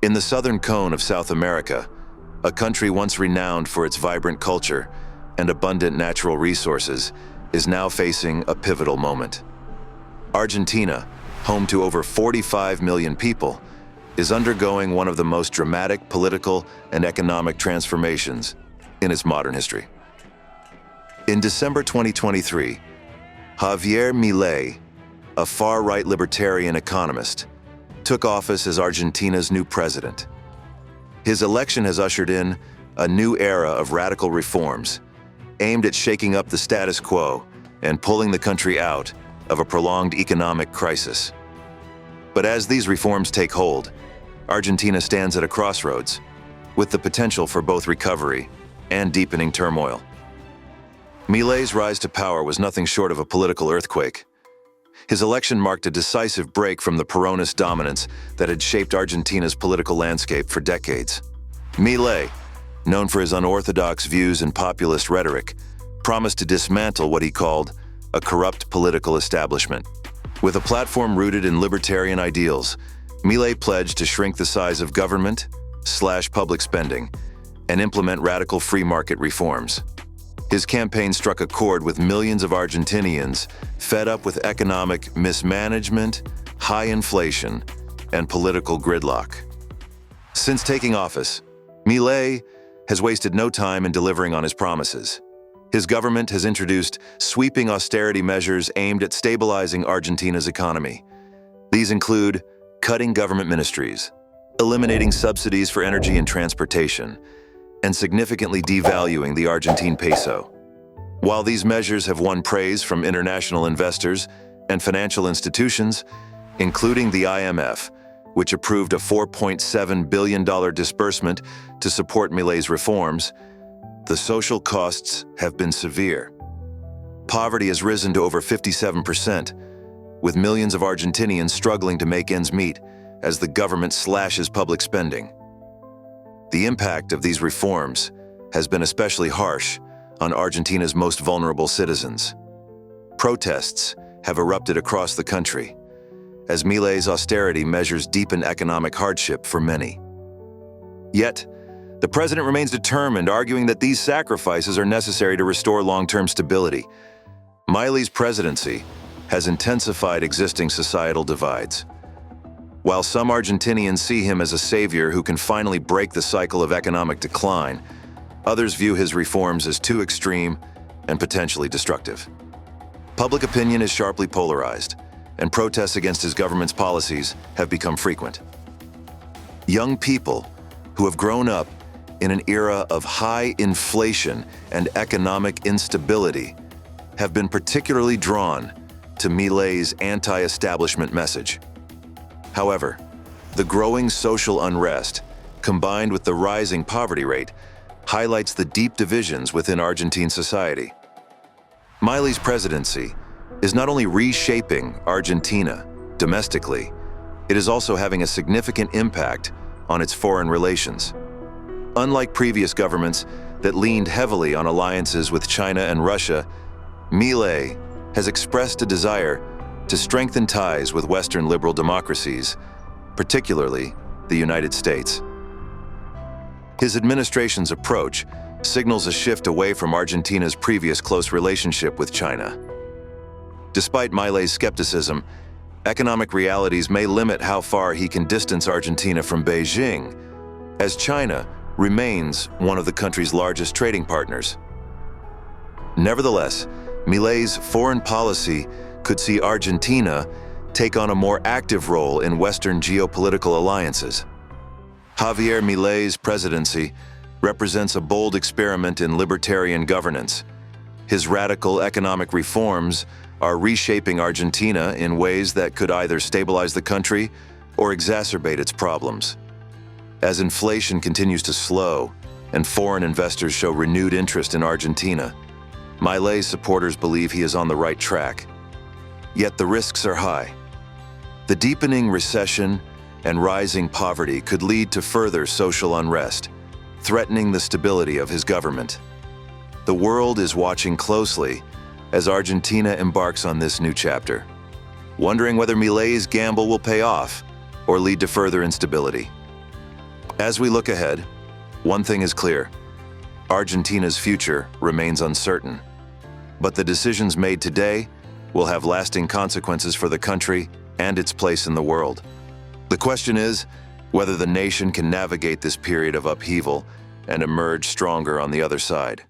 In the southern cone of South America, a country once renowned for its vibrant culture and abundant natural resources is now facing a pivotal moment. Argentina, home to over 45 million people, is undergoing one of the most dramatic political and economic transformations in its modern history. In December 2023, Javier Milei, a far-right libertarian economist, took office as Argentina's new president. His election has ushered in a new era of radical reforms aimed at shaking up the status quo and pulling the country out of a prolonged economic crisis. But as these reforms take hold, Argentina stands at a crossroads, with the potential for both recovery and deepening turmoil. Milei's rise to power was nothing short of a political earthquake. His election marked a decisive break from the Peronist dominance that had shaped Argentina's political landscape for decades. Milei, known for his unorthodox views and populist rhetoric, promised to dismantle what he called a corrupt political establishment. With a platform rooted in libertarian ideals, Milei pledged to shrink the size of government, slash public spending, and implement radical free market reforms. His campaign struck a chord with millions of Argentinians fed up with economic mismanagement, high inflation, and political gridlock. Since taking office, Milei has wasted no time in delivering on his promises. His government has introduced sweeping austerity measures aimed at stabilizing Argentina's economy. These include cutting government ministries, eliminating subsidies for energy and transportation, and significantly devaluing the Argentine peso. While these measures have won praise from international investors and financial institutions, including the IMF, which approved a $4.7 billion disbursement to support Milei's reforms, the social costs have been severe. Poverty has risen to over 57%, with millions of Argentinians struggling to make ends meet as the government slashes public spending. The impact of these reforms has been especially harsh on Argentina's most vulnerable citizens. Protests have erupted across the country as Milei's austerity measures deepen economic hardship for many. Yet, the president remains determined, arguing that these sacrifices are necessary to restore long-term stability. Milei's presidency has intensified existing societal divides. While some Argentinians see him as a savior who can finally break the cycle of economic decline, others view his reforms as too extreme and potentially destructive. Public opinion is sharply polarized, and protests against his government's policies have become frequent. Young people who have grown up in an era of high inflation and economic instability have been particularly drawn to Milei's anti-establishment message. However, the growing social unrest, combined with the rising poverty rate, highlights the deep divisions within Argentine society. Milei's presidency is not only reshaping Argentina domestically, it is also having a significant impact on its foreign relations. Unlike previous governments that leaned heavily on alliances with China and Russia, Milei has expressed a desire to strengthen ties with Western liberal democracies, particularly the United States. His administration's approach signals a shift away from Argentina's previous close relationship with China. Despite Milei's skepticism, economic realities may limit how far he can distance Argentina from Beijing, as China remains one of the country's largest trading partners. Nevertheless, Milei's foreign policy could see Argentina take on a more active role in Western geopolitical alliances. Javier Milei's presidency represents a bold experiment in libertarian governance. His radical economic reforms are reshaping Argentina in ways that could either stabilize the country or exacerbate its problems. As inflation continues to slow and foreign investors show renewed interest in Argentina, Milei's supporters believe he is on the right track. Yet the risks are high. The deepening recession and rising poverty could lead to further social unrest, threatening the stability of his government. The world is watching closely as Argentina embarks on this new chapter, wondering whether Milei's gamble will pay off or lead to further instability. As we look ahead, one thing is clear: Argentina's future remains uncertain. But the decisions made today will have lasting consequences for the country and its place in the world. The question is whether the nation can navigate this period of upheaval and emerge stronger on the other side.